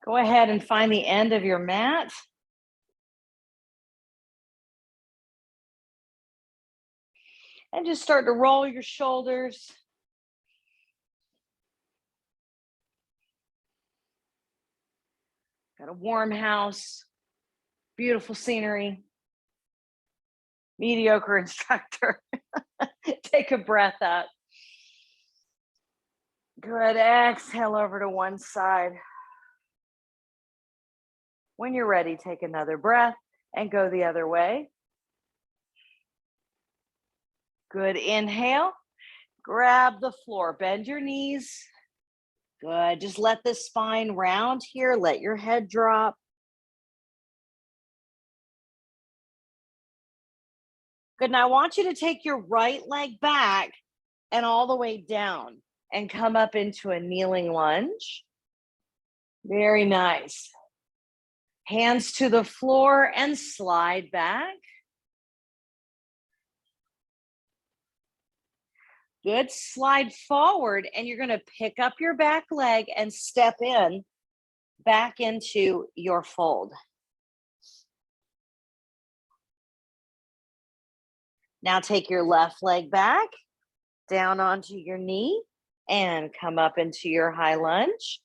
Go ahead and find the end of your mat. And just start to roll your shoulders. Got a warm house, beautiful scenery, mediocre instructor. Take a breath up. Good. Exhale over to one side. When you're ready, take another breath and go the other way. Good. Inhale. Grab the floor. Bend your knees. Good. Just let the spine round here. Let your head drop. Good. Now I want you to take your right leg back and all the way down and come up into a kneeling lunge. Very nice. Hands to the floor and slide back. Good. Slide forward and you're going to pick up your back leg and step in back into your fold. Now take your left leg back, down onto your knee, and come up into your high lunge.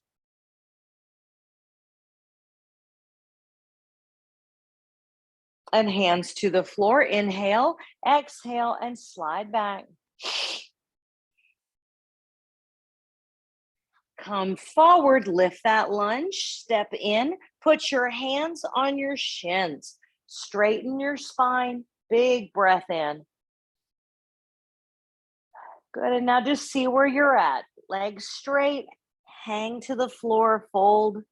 And hands to the floor. Inhale, exhale, and slide back. Come forward, lift that lunge, step in, put your hands on your shins, straighten your spine, big breath in. Good, and now just see where you're at. Legs straight, hang to the floor, fold.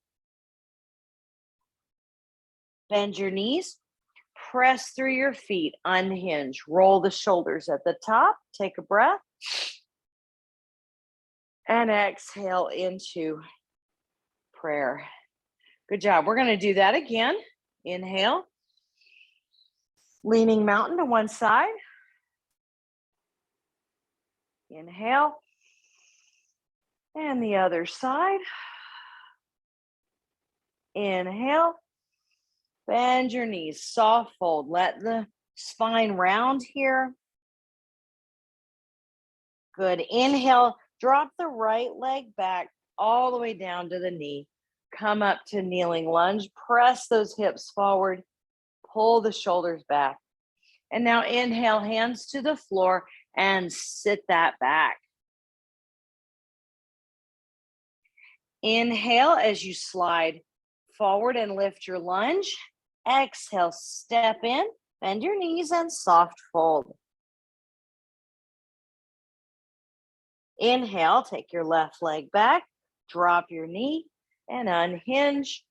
Bend your knees, press through your feet, unhinge, roll the shoulders at the top, take a breath. And exhale into prayer. Good job. We're going to do that again. Inhale. Leaning mountain to one side. Inhale. And the other side. Inhale. Bend your knees. Soft fold. Let the spine round here. Good. Inhale. Drop the right leg back all the way down to the knee. Come up to kneeling lunge. Press those hips forward. Pull the shoulders back. And now inhale, hands to the floor and sit that back. Inhale as you slide forward and lift your lunge. Exhale, step in, bend your knees and soft fold. Inhale, take your left leg back, drop your knee and unhinge.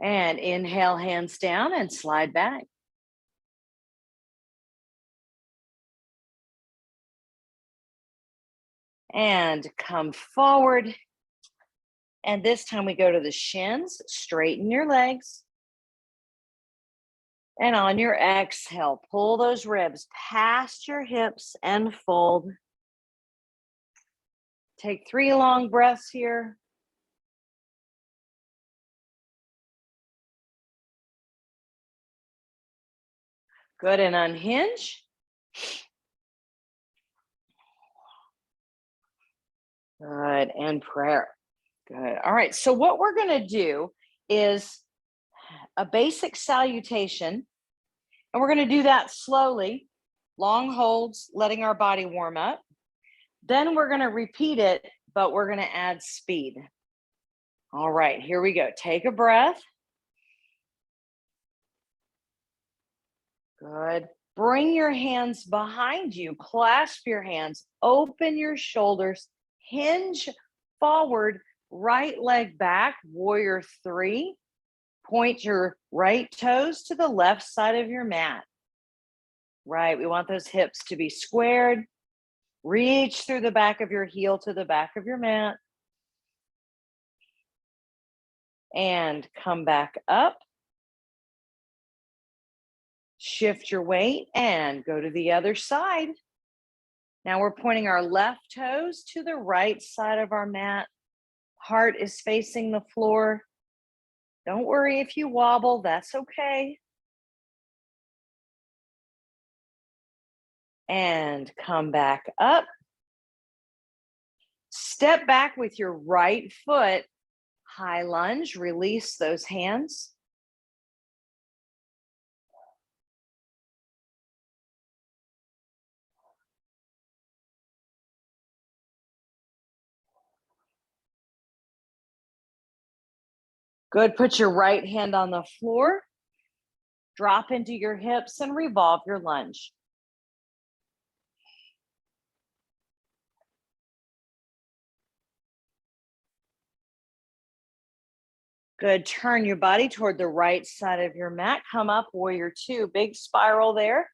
And inhale, hands down and slide back. And come forward. And this time we go to the shins, straighten your legs. And on your exhale, pull those ribs past your hips and fold. Take 3 long breaths here. Good, and unhinge. Good, and prayer. Good. All right, so what we're going to do is a basic salutation, and we're going to do that slowly, long holds, letting our body warm up. Then we're going to repeat it, but we're going to add speed. All right, here we go. Take a breath. Good. Bring your hands behind you. Clasp your hands. Open your shoulders. Hinge forward. Right leg back. Warrior 3. Point your right toes to the left side of your mat. Right. We want those hips to be squared. Reach through the back of your heel to the back of your mat. And come back up. Shift your weight and go to the other side. Now we're pointing our left toes to the right side of our mat. Heart is facing the floor. Don't worry if you wobble, that's okay. And come back up. Step back with your right foot. High lunge, release those hands. Good, put your right hand on the floor. Drop into your hips and revolve your lunge. Good, turn your body toward the right side of your mat. Come up, warrior two, big spiral there.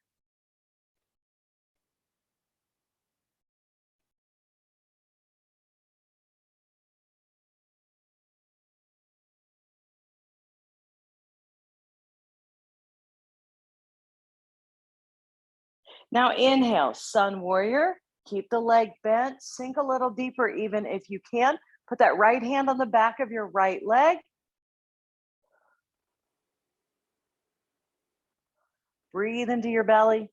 Now inhale, sun warrior. Keep the leg bent, sink a little deeper even if you can. Put that right hand on the back of your right leg. Breathe into your belly.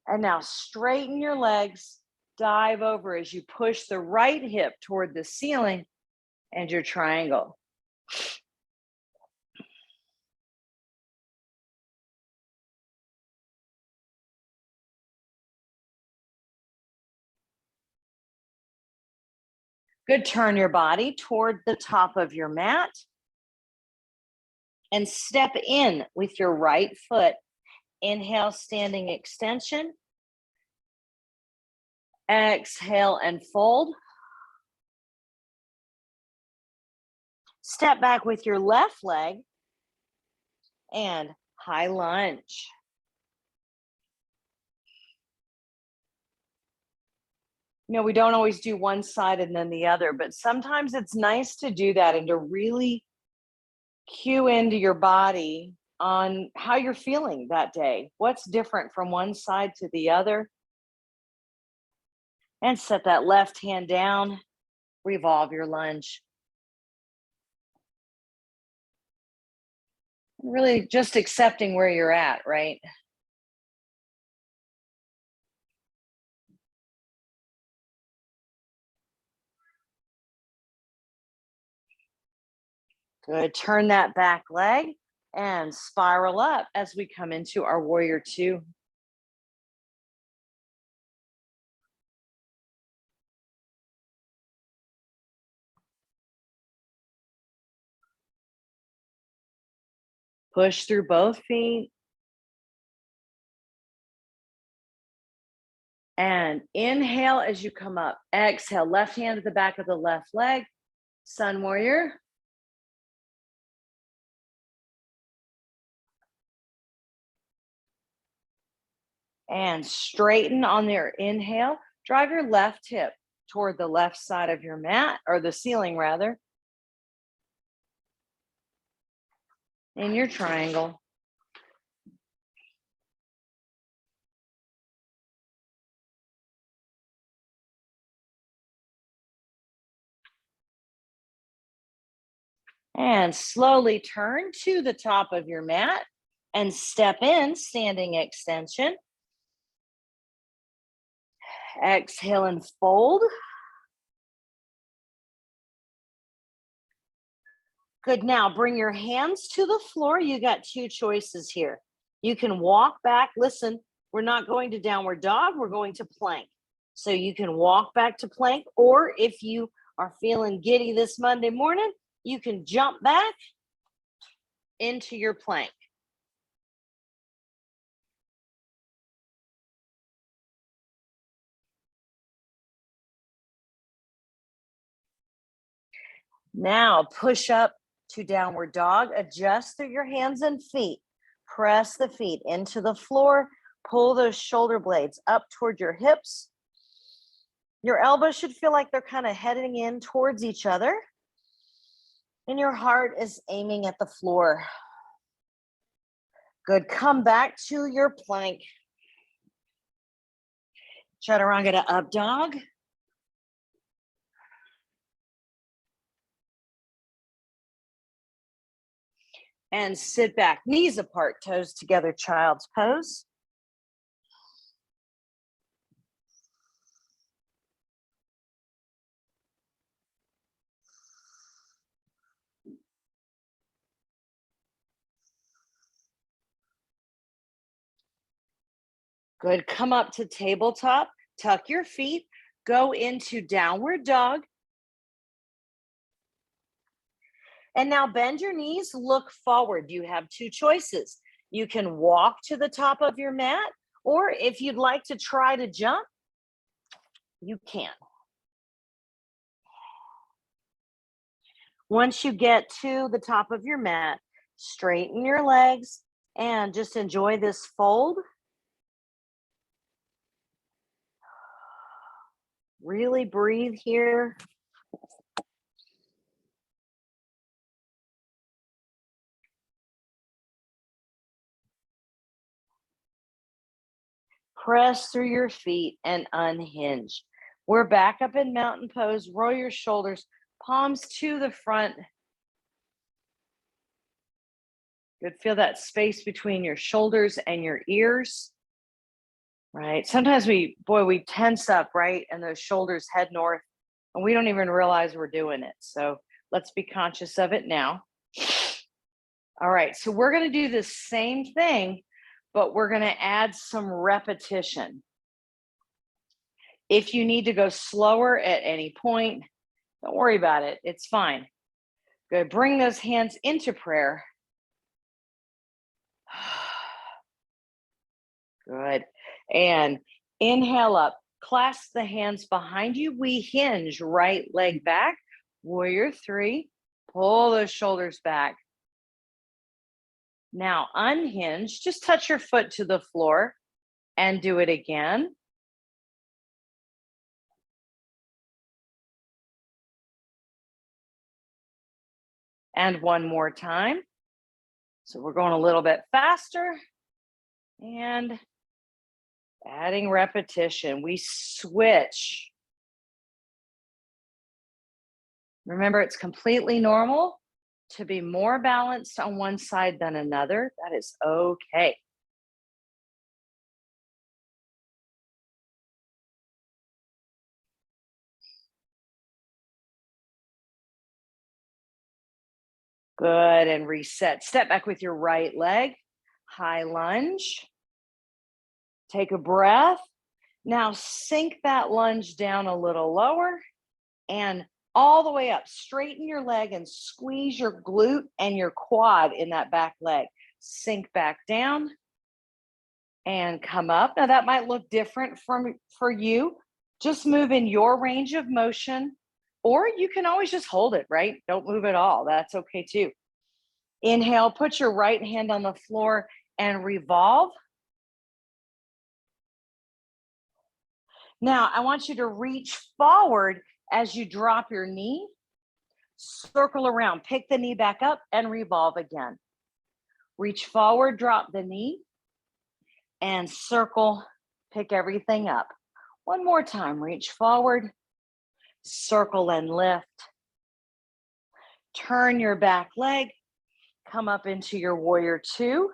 And now straighten your legs, dive over as you push the right hip toward the ceiling and your triangle. Good, turn your body toward the top of your mat and step in with your right foot. Inhale, standing extension. Exhale and fold. Step back with your left leg and high lunge. You know, we don't always do one side and then the other, but sometimes it's nice to do that and to really cue into your body on how you're feeling that day. What's different from one side to the other? And set that left hand down, revolve your lunge. Really just accepting where you're at, right? Good, turn that back leg and spiral up as we come into our warrior two. Push through both feet. And inhale as you come up. Exhale, left hand at the back of the left leg. Sun warrior. And straighten on your inhale. Drive your left hip toward the left side of your mat, or the ceiling rather. In your triangle. And slowly turn to the top of your mat and step in, standing extension. Exhale and fold. Good, now bring your hands to the floor. You got two choices here. You can walk back. Listen, we're not going to downward dog, we're going to plank. So you can walk back to plank, or if you are feeling giddy this Monday morning, you can jump back into your plank. Now push up to downward dog. Adjust through your hands and feet. Press the feet into the floor. Pull those shoulder blades up toward your hips. Your elbows should feel like they're kind of heading in towards each other. And your heart is aiming at the floor. Good, come back to your plank. Chaturanga to up dog. And sit back, knees apart, toes together, child's pose. Good. Come up to tabletop, tuck your feet, go into downward dog. And now bend your knees, look forward. You have two choices. You can walk to the top of your mat, or if you'd like to try to jump, you can. Once you get to the top of your mat, straighten your legs and just enjoy this fold. Really breathe here. Press through your feet and unhinge. We're back up in mountain pose. Roll your shoulders, palms to the front. Good. Feel that space between your shoulders and your ears. Right. Sometimes we tense up, right? And those shoulders head north and we don't even realize we're doing it. So let's be conscious of it now. All right. So we're going to do the same thing, but we're going to add some repetition. If you need to go slower at any point, don't worry about it. It's fine. Good. Bring those hands into prayer. Good. And inhale up. Clasp the hands behind you. We hinge, right leg back. Warrior three. Pull those shoulders back. Now unhinge. Just touch your foot to the floor and do it again. And one more time. So we're going a little bit faster. And adding repetition. We switch. Remember, it's completely normal to be more balanced on one side than another. That is okay. Good. And reset. Step back with your right leg. High lunge. Take a breath. Now sink that lunge down a little lower and all the way up. Straighten your leg and squeeze your glute and your quad in that back leg. Sink back down and come up. Now that might look different for you. Just move in your range of motion, or you can always just hold it, right? Don't move at all. That's okay too. Inhale, put your right hand on the floor and revolve. Now, I want you to reach forward as you drop your knee. Circle around, pick the knee back up and revolve again. Reach forward, drop the knee, and circle, pick everything up. One more time, reach forward, circle and lift. Turn your back leg, come up into your warrior two.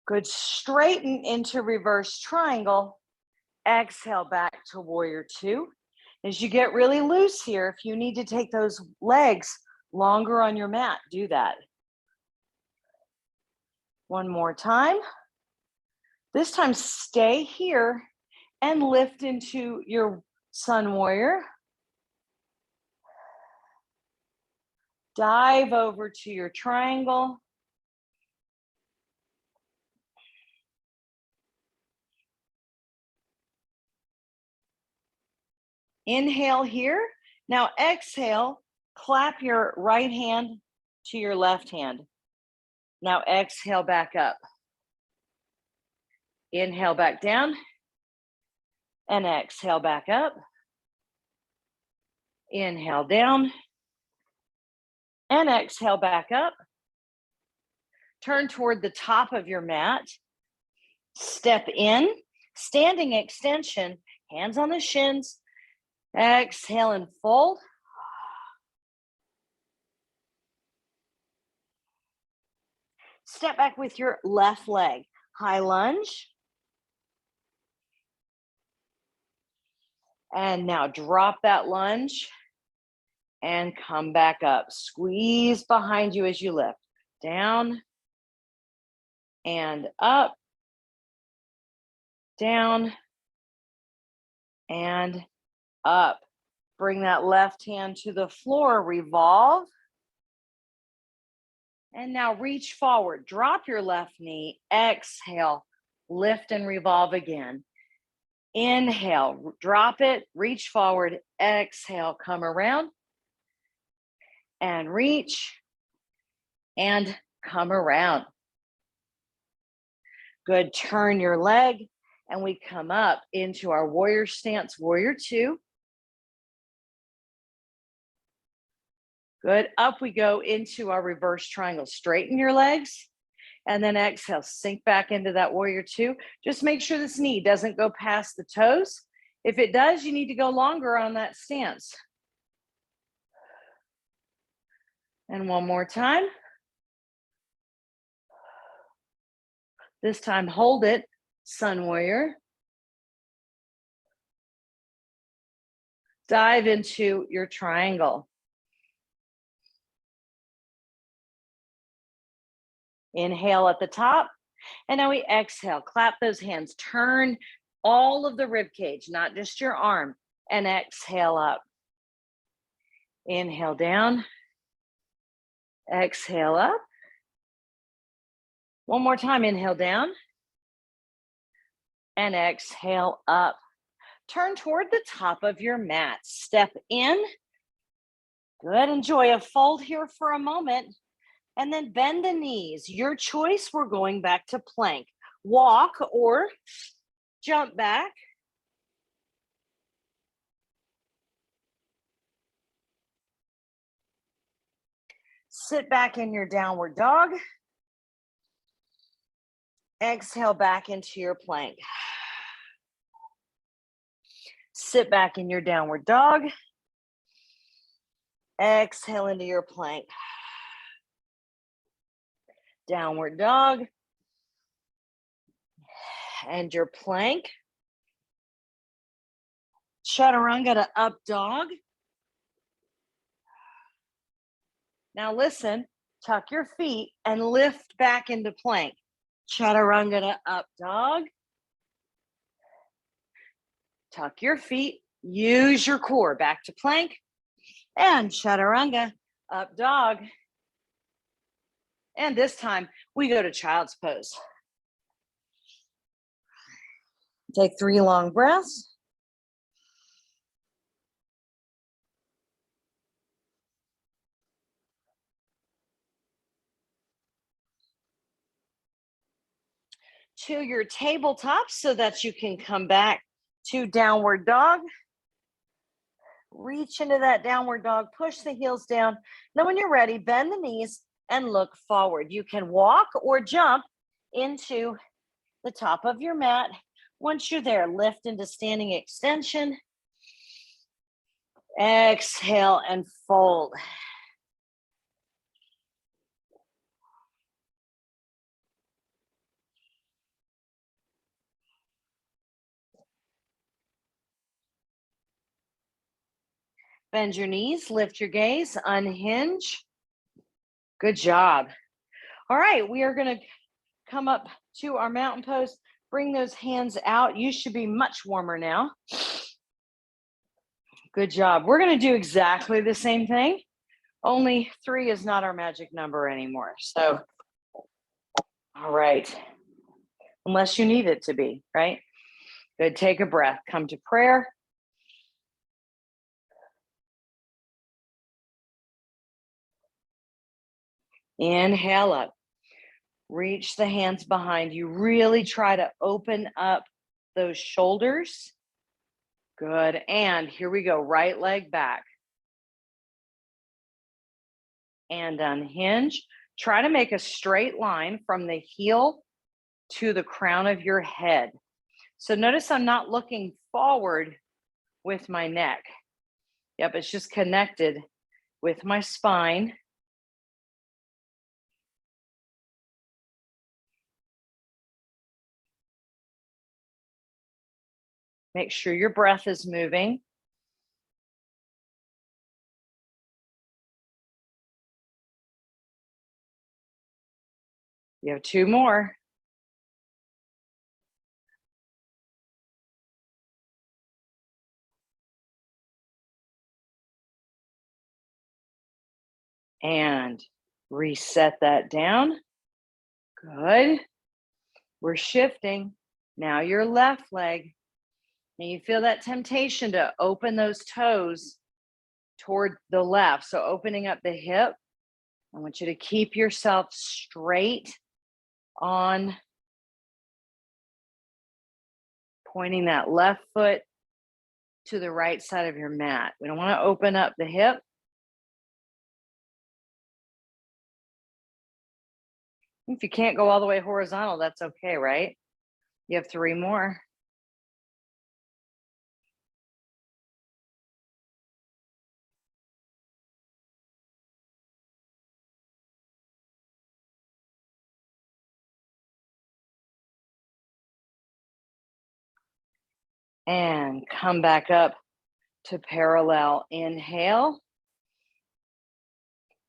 Good, straighten into reverse triangle. Exhale back to warrior two. As you get really loose here, if you need to take those legs longer on your mat, do that. One more time. This time, stay here and lift into your sun warrior. Dive over to your triangle. Inhale here. Now exhale, clap your right hand to your left hand. Now exhale back up. Inhale back down and exhale back up. Inhale down and exhale back up. Turn toward the top of your mat. Step in, standing extension, hands on the shins. Exhale and fold. Step back with your left leg. High lunge. And now drop that lunge and come back up. Squeeze behind you as you lift. Down and up. Down and up. Bring that left hand to the floor. Revolve. And now reach forward. Drop your left knee. Exhale. Lift and revolve again. Inhale. Drop it. Reach forward. Exhale. Come around. And reach. And come around. Good. Turn your leg. And we come up into our warrior stance, warrior two. Good. Up we go into our reverse triangle. Straighten your legs. And then exhale, sink back into that warrior two. Just make sure this knee doesn't go past the toes. If it does, you need to go longer on that stance. And one more time. This time, hold it, sun warrior. Dive into your triangle. Inhale at the top. And now we exhale. Clap those hands. Turn all of the rib cage, not just your arm. And exhale up. Inhale down. Exhale up. One more time. Inhale down. And exhale up. Turn toward the top of your mat. Step in. Good. Enjoy a fold here for a moment. And then bend the knees. Your choice, we're going back to plank. Walk or jump back. Sit back in your downward dog. Exhale back into your plank. Sit back in your downward dog. Exhale into your plank. Downward dog. And your plank. Chaturanga to up dog. Now listen, tuck your feet and lift back into plank. Chaturanga to up dog. Tuck your feet, use your core, back to plank. And chaturanga, up dog. And this time we go to child's pose. Take 3 long breaths. To your tabletop so that you can come back to downward dog. Reach into that downward dog, push the heels down. Now when you're ready, bend the knees and look forward. You can walk or jump into the top of your mat. Once you're there, lift into standing extension. Exhale and fold. Bend your knees, lift your gaze, unhinge. Good job. All right, we are going to come up to our mountain pose. Bring those hands out. You should be much warmer now. Good job. We're going to do exactly the same thing, only 3 is not our magic number anymore. So, all right, unless you need it to be, right? Good, take a breath, come to prayer. Inhale up. Reach the hands behind you. Really try to open up those shoulders. Good. And here we go. Right leg back. And unhinge. Try to make a straight line from the heel to the crown of your head. So notice I'm not looking forward with my neck. Yep, it's just connected with my spine. Make sure your breath is moving. You have two more. And reset that down. Good. We're shifting. Now your left leg. And you feel that temptation to open those toes toward the left. So opening up the hip. I want you to keep yourself straight on, pointing that left foot to the right side of your mat. We don't want to open up the hip. If you can't go all the way horizontal, that's okay, right? You have three more. And come back up to parallel. Inhale.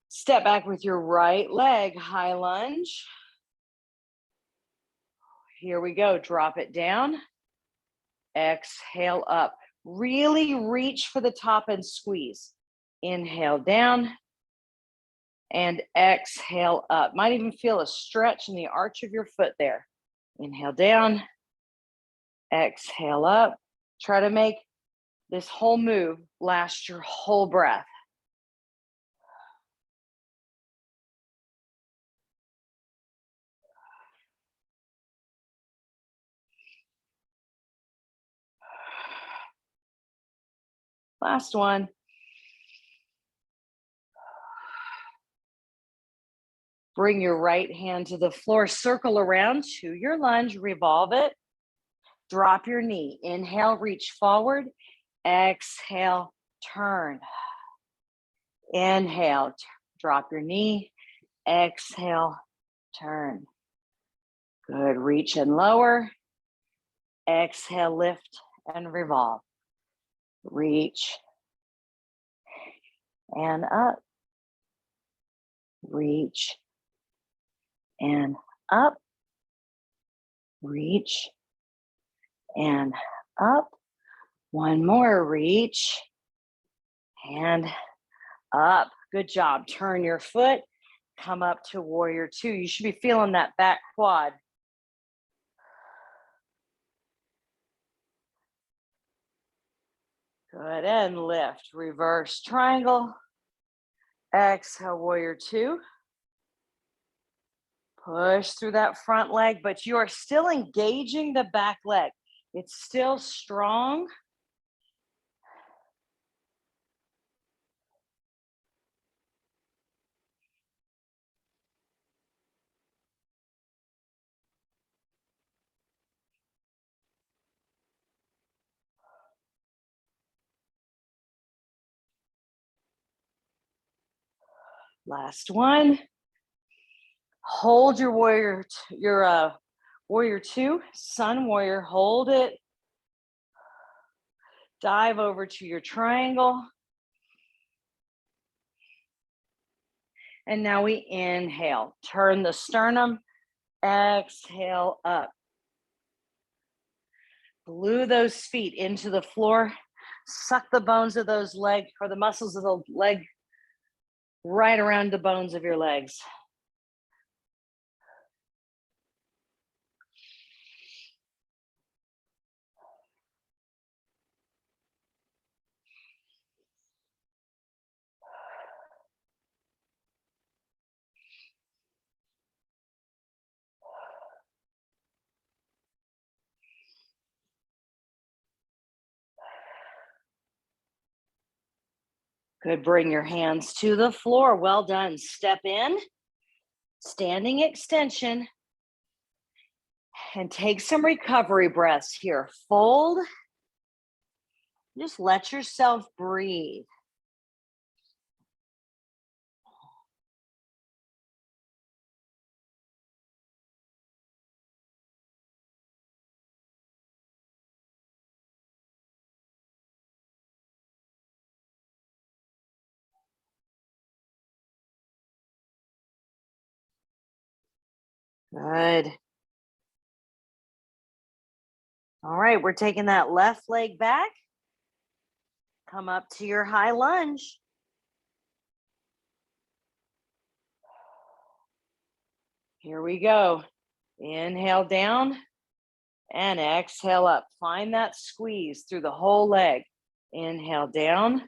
Step back with your right leg, high lunge. Here we go. Drop it down. Exhale up. Really reach for the top and squeeze. Inhale down and exhale up. Might even feel a stretch in the arch of your foot there. Inhale down, exhale up. Try to make this whole move last your whole breath. Last one. Bring your right hand to the floor, circle around to your lunge, revolve it. Drop your knee. Inhale, reach forward. Exhale, turn. Inhale, drop your knee. Exhale, turn. Good. Reach and lower. Exhale, lift and revolve. Reach and up. Reach and up. Reach and up. One more. Reach and up. Good job. Turn your foot. Come up to warrior two. You should be feeling that back quad. Good. And lift. Reverse triangle. Exhale, warrior two. Push through that front leg, but you are still engaging the back leg. It's still strong. Last one. Hold your warrior two, sun warrior, hold it. Dive over to your triangle. And now we inhale, turn the sternum, exhale up. Glue those feet into the floor. Suck the bones of those legs, or the muscles of the leg, right around the bones of your legs. Good, bring your hands to the floor. Well done. Step in, Standing extension. And take some recovery breaths here. Fold. Just let yourself breathe. Good. All right, we're taking that left leg back. Come up to your high lunge. Here we go. Inhale down and exhale up. Find that squeeze through the whole leg. Inhale down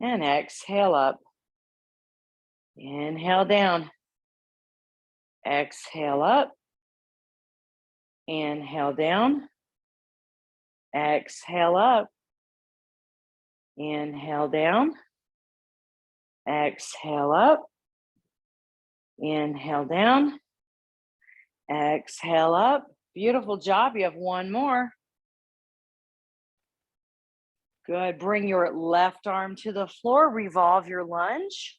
and exhale up. Inhale down. Exhale up. Inhale down. Exhale up. Inhale down. Exhale up. Inhale down. Exhale up. Beautiful job. You have one more. Good. Bring your left arm to the floor. Revolve your lunge.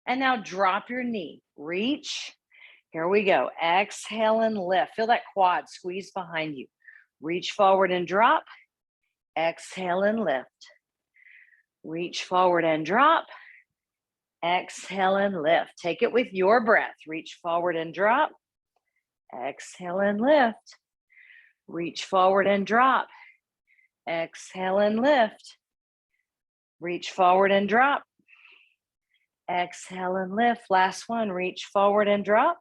And now drop your knee. Reach. Here we go. Exhale and lift. Feel that quad squeeze behind you. Reach forward and drop. Exhale and lift. Reach forward and drop. Exhale and lift. Take it with your breath. Reach forward and drop. Exhale and lift. Reach forward and drop. Exhale and lift. Reach forward and drop. Exhale and lift. Last one. Reach forward and drop.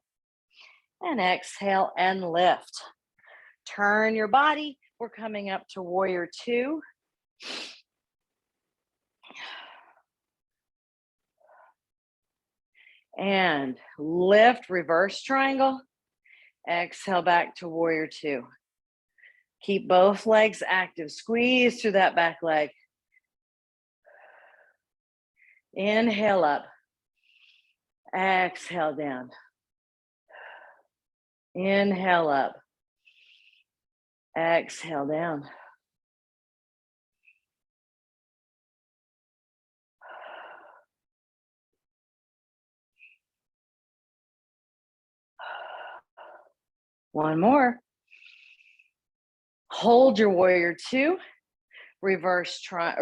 And exhale and lift. Turn your body. We're coming up to warrior two. And lift, reverse triangle. Exhale back to warrior two. Keep both legs active. Squeeze through that back leg. Inhale up. Exhale down. Inhale up. Exhale down. One more. Hold your warrior two. Reverse, not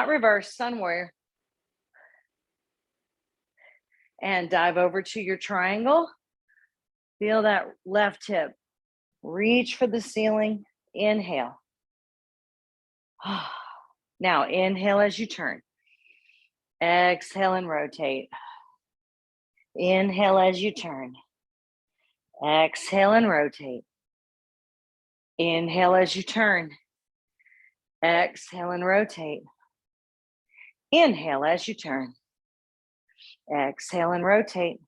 reverse, sun warrior. And dive over to your triangle. Feel that left hip. Reach for the ceiling. Inhale. Now inhale as you turn. Exhale and rotate. Inhale as you turn. Exhale and rotate. Inhale as you turn. Exhale and rotate. Inhale as you turn. Exhale and rotate.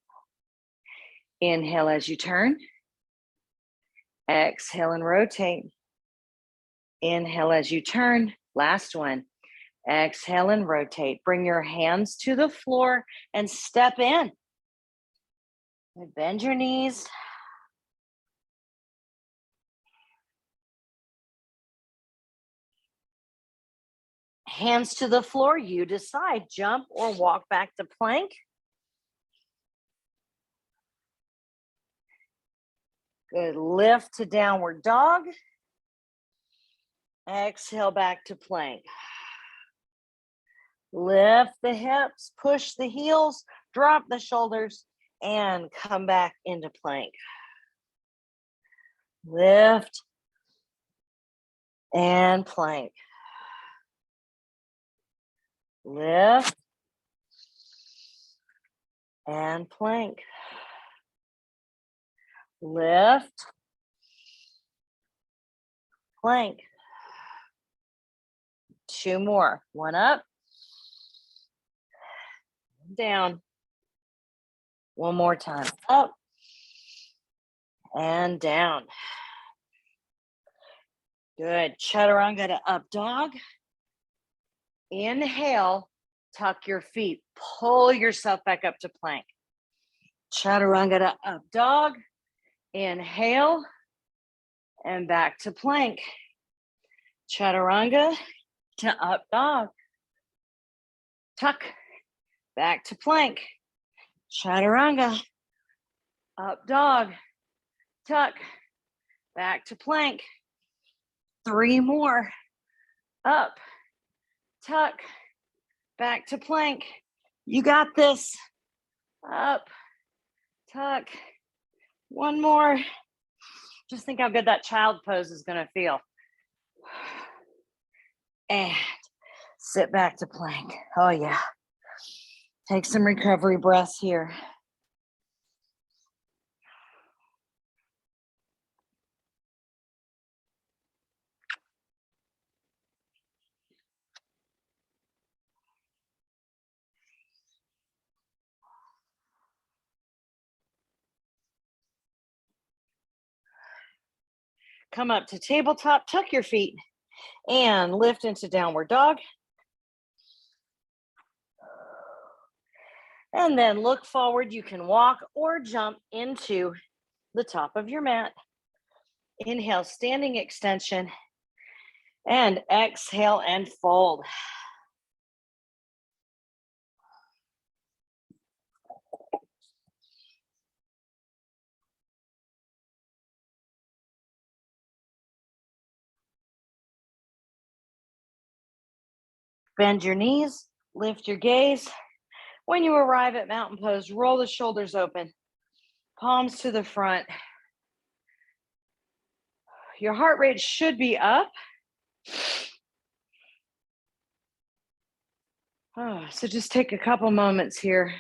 Inhale as you turn. Exhale and rotate. Inhale as you turn. Last one. Exhale and rotate. Bring your hands to the floor and step in. And bend your knees. Hands to the floor. You decide. Jump or walk back to plank. Good. Lift to downward dog. Exhale back to plank. Lift the hips, push the heels, drop the shoulders, and come back into plank. Lift and plank. Lift and plank. Lift, plank. Two more. One up, down. One more time. Up and down. Good. Chaturanga to up dog. Inhale, Tuck your feet. Pull yourself back up to plank. Chaturanga to up dog. Inhale and back to plank. Chaturanga to up dog. Tuck, back to plank. Chaturanga, up dog. Tuck, back to plank. 3 more. Up, tuck, back to plank. You got this. Up, tuck. 1 more. Just think how good that child pose is going to feel. And sit back to plank. Oh, yeah. Take some recovery breaths here. Come up to tabletop, tuck your feet, and lift into downward dog. And then look forward. You can walk or jump into the top of your mat. Inhale, standing extension, and exhale and fold. Bend your knees, lift your gaze. When you arrive at mountain pose, roll the shoulders open, palms to the front. Your heart rate should be up. So just take a couple moments here,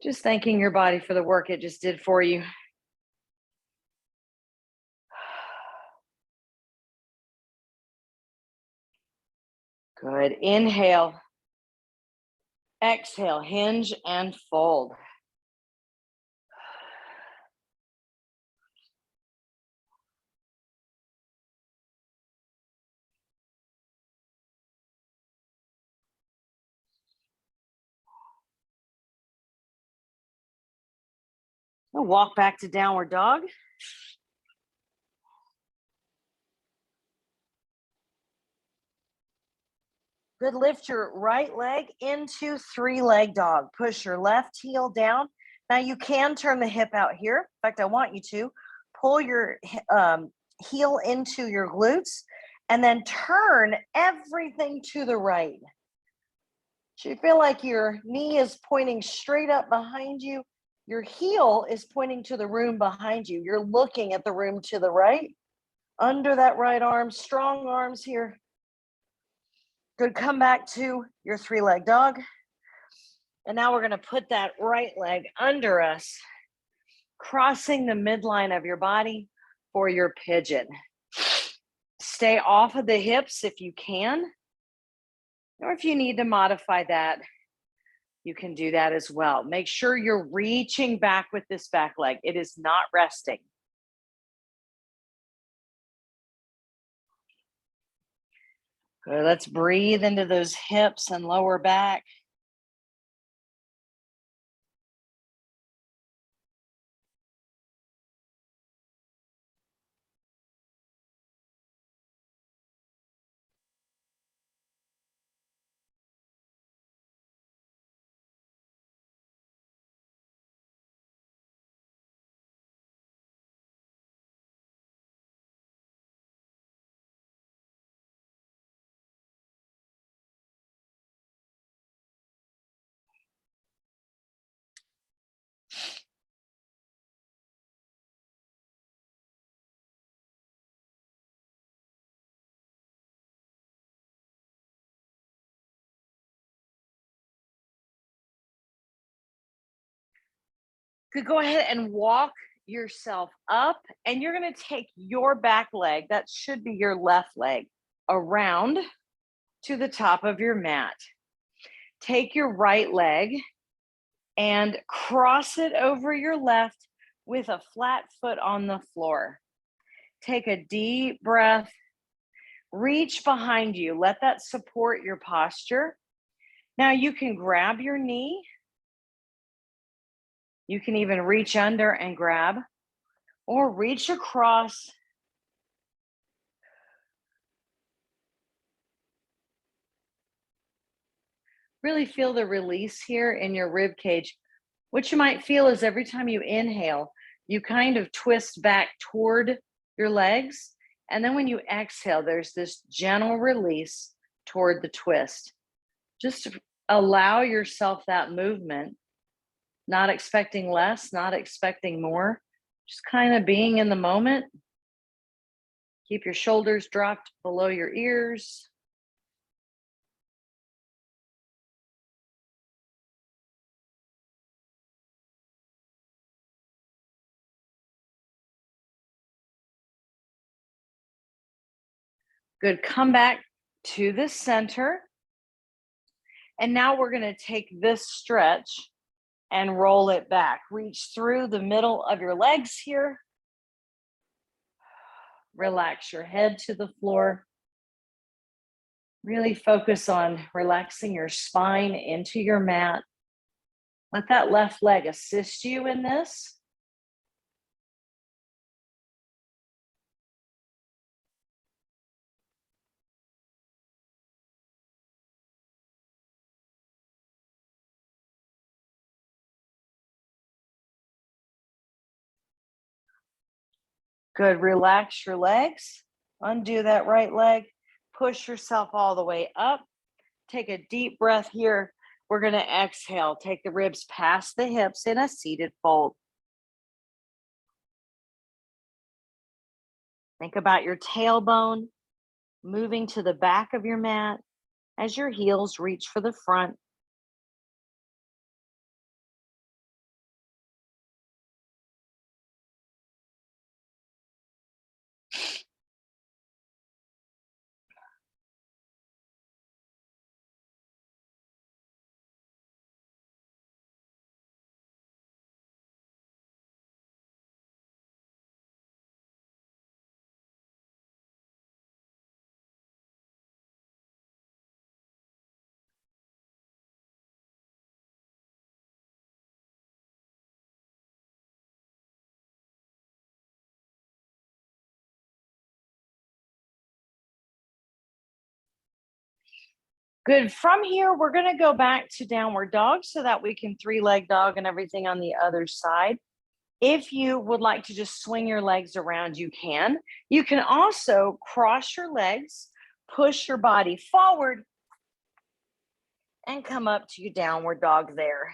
just thanking your body for the work it just did for you. Good. Inhale. Exhale, hinge and fold. We'll walk back to downward dog. Good, lift your right leg into 3-leg dog. Push your left heel down. Now you can turn the hip out here. In fact, I want you to pull your heel into your glutes and then turn everything to the right. So you feel like your knee is pointing straight up behind you. Your heel is pointing to the room behind you. You're looking at the room to the right. Under that right arm, strong arms here. Good, come back to your 3-leg dog. And now we're gonna put that right leg under us, crossing the midline of your body for your pigeon. Stay off of the hips if you can, or if you need to modify that, you can do that as well. Make sure you're reaching back with this back leg. It is not resting. Good, let's breathe into those hips and lower back. Good, go ahead and walk yourself up, and you're gonna take your back leg, that should be your left leg, around to the top of your mat. Take your right leg and cross it over your left with a flat foot on the floor. Take a deep breath, reach behind you, let that support your posture. Now you can grab your knee. You can even reach under and grab, or reach across. Really feel the release here in your rib cage. What you might feel is every time you inhale, you kind of twist back toward your legs. And then when you exhale, there's this gentle release toward the twist. Just to allow yourself that movement, not expecting less, not expecting more, just kind of being in the moment. Keep your shoulders dropped below your ears. Good. Come back to the center. And now we're going to take this stretch and roll it back. Reach through the middle of your legs here. Relax your head to the floor. Really focus on relaxing your spine into your mat. Let that left leg assist you in this. Good. Relax your legs. Undo that right leg. Push yourself all the way up. Take a deep breath here. We're going to exhale. Take the ribs past the hips in a seated fold. Think about your tailbone moving to the back of your mat as your heels reach for the front. Good. From here, we're going to go back to downward dog so that we can three-leg dog and everything on the other side. If you would like to just swing your legs around, you can. You can also cross your legs, push your body forward, and come up to your downward dog there.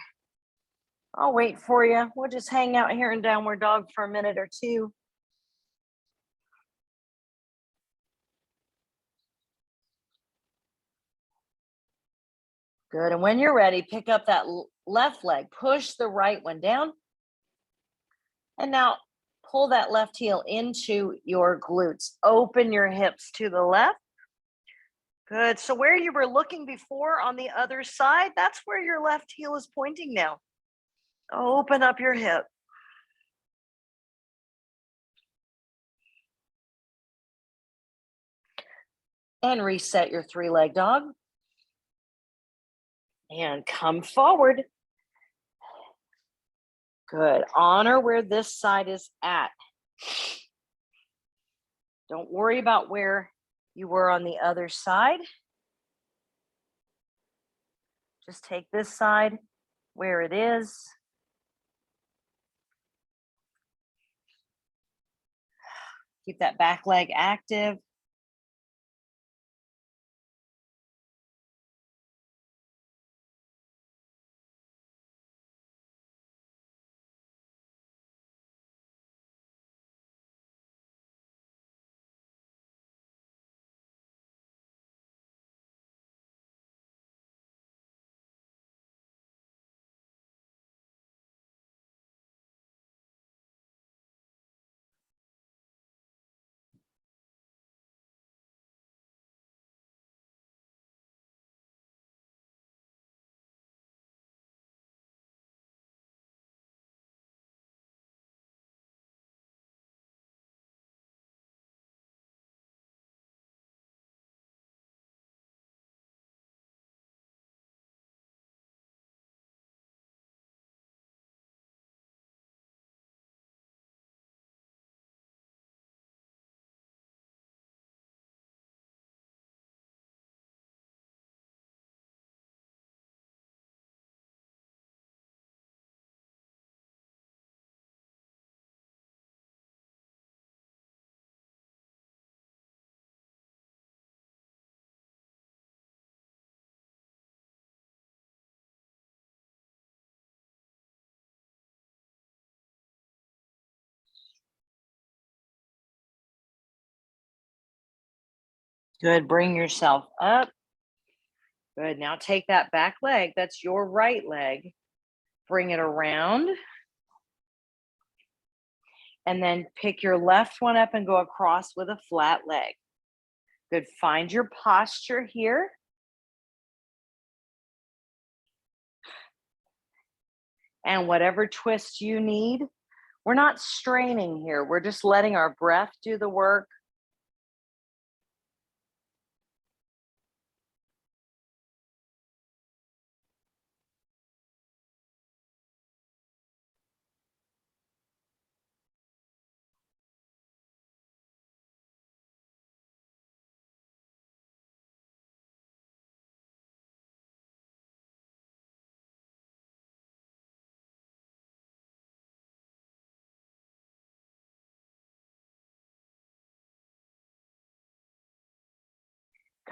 I'll wait for you. We'll just hang out here in downward dog for a minute or two. Good. And when you're ready, pick up that left leg, push the right one down. And now pull that left heel into your glutes. Open your hips to the left. Good. So where you were looking before on the other side, that's where your left heel is pointing now. Open up your hip. And reset your three-leg dog. And come forward. Good. Honor where this side is at. Don't worry about where you were on the other side. Just take this side where it is. Keep that back leg active. Good. Bring yourself up. Good. Now take that back leg. That's your right leg. Bring it around. And then pick your left one up and go across with a flat leg. Good. Find your posture here. And whatever twist you need, we're not straining here. We're just letting our breath do the work.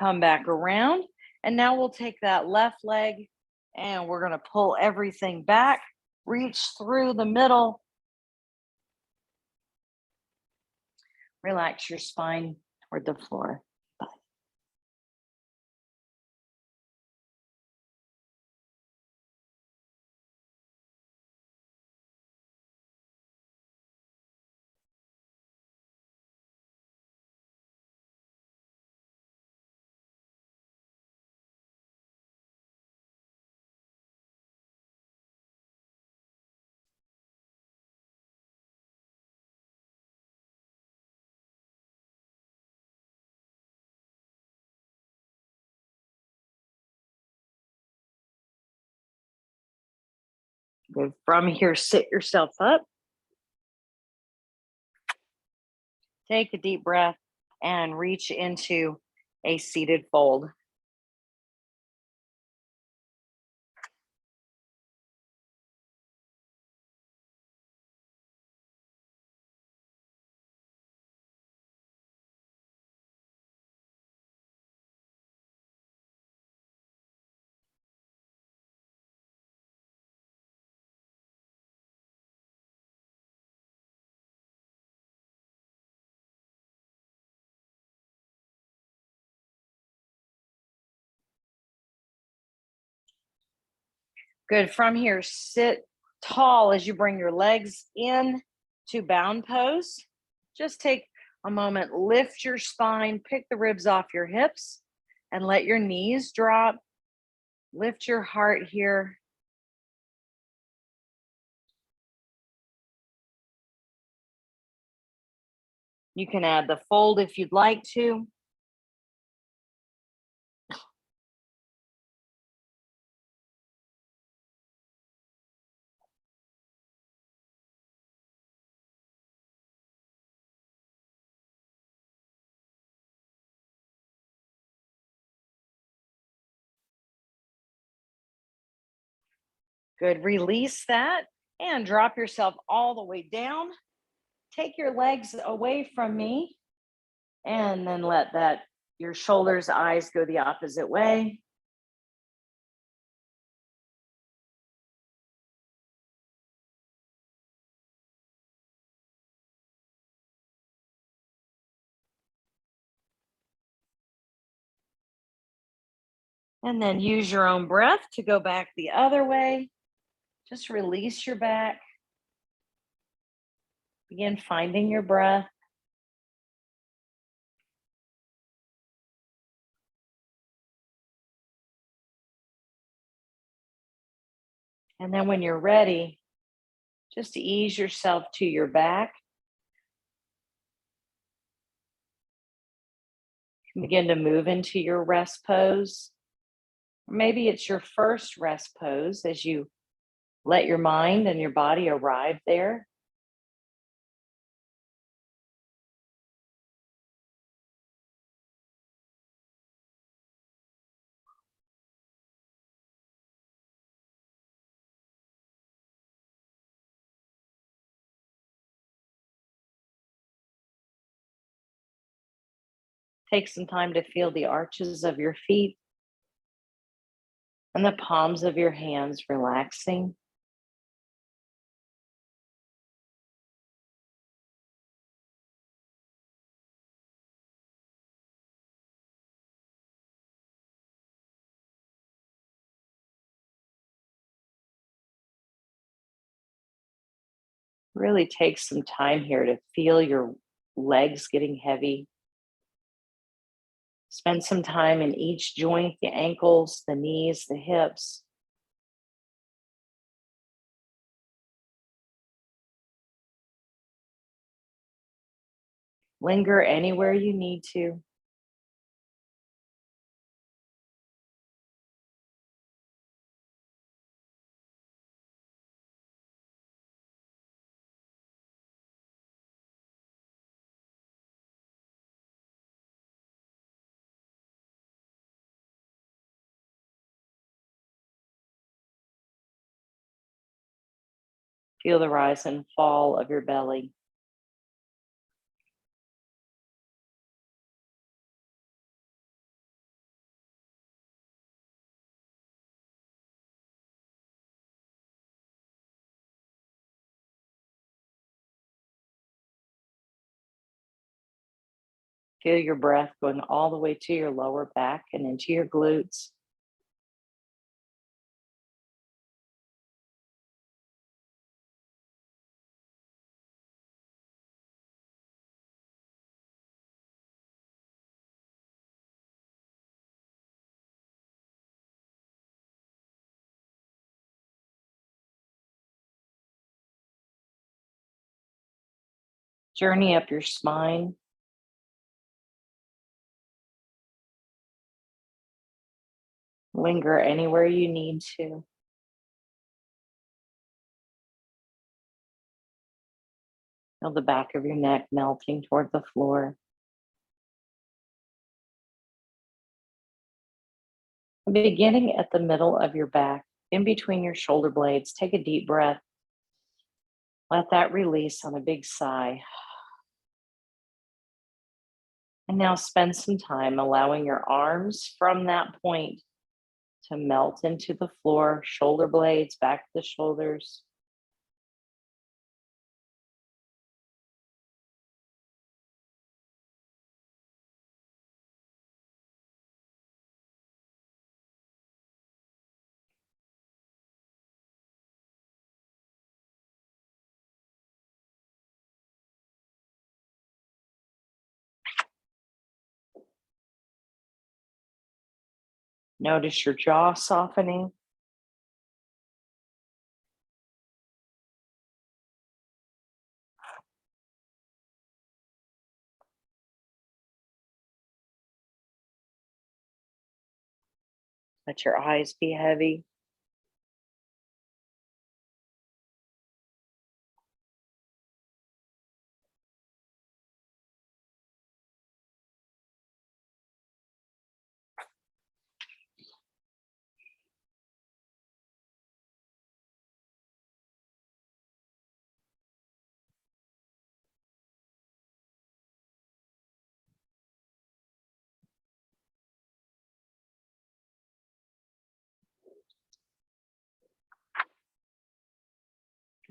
Come back around. And now we'll take that left leg and we're going to pull everything back. Reach through the middle. Relax your spine toward the floor. Good. From here, sit yourself up. Take a deep breath and reach into a seated fold. Good. From here, sit tall as you bring your legs in to bound pose. Just take a moment, lift your spine, pick the ribs off your hips, and let your knees drop. Lift your heart here. You can add the fold if you'd like to. Good. Release that and drop yourself all the way down. Take your legs away from me and then let that your shoulders, eyes go the opposite way. And then use your own breath to go back the other way. Just release your back. Begin finding your breath. And then when you're ready, just ease yourself to your back. Begin to move into your rest pose. Maybe it's your first rest pose as you let your mind and your body arrive there. Take some time to feel the arches of your feet and the palms of your hands relaxing. Really take some time here to feel your legs getting heavy. Spend some time in each joint, the ankles, the knees, the hips. Linger anywhere you need to. Feel the rise and fall of your belly. Feel your breath going all the way to your lower back and into your glutes. Journey up your spine. Linger anywhere you need to. Feel the back of your neck melting toward the floor. Beginning at the middle of your back, in between your shoulder blades, take a deep breath. Let that release on a big sigh. And now spend some time allowing your arms from that point to melt into the floor, shoulder blades, back to the shoulders. Notice your jaw softening. Let your eyes be heavy.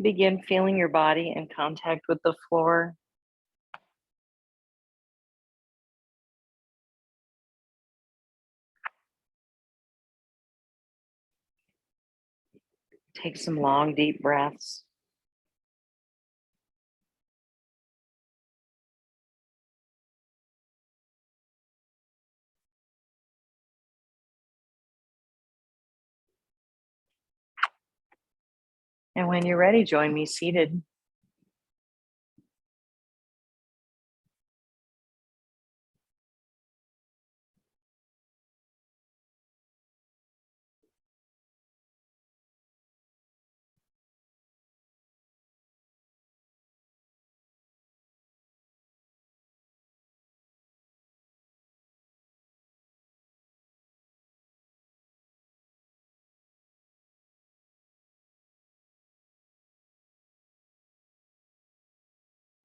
Begin feeling your body in contact with the floor. Take some long, deep breaths. And when you're ready, join me seated.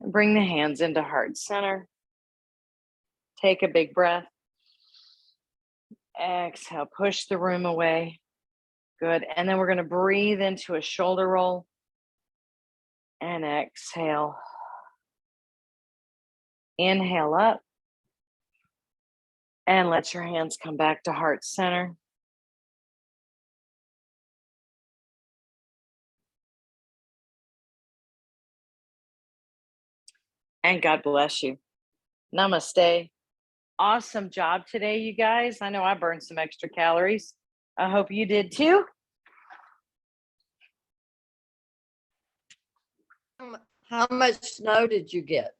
Bring the hands into heart center. Take a big breath. Exhale, push the room away. Good. And then we're going to breathe into a shoulder roll and exhale. Inhale up and let your hands come back to heart center. and God bless you. Namaste. Awesome job today, you guys. I know I burned some extra calories. I hope you did too. How much snow did you get?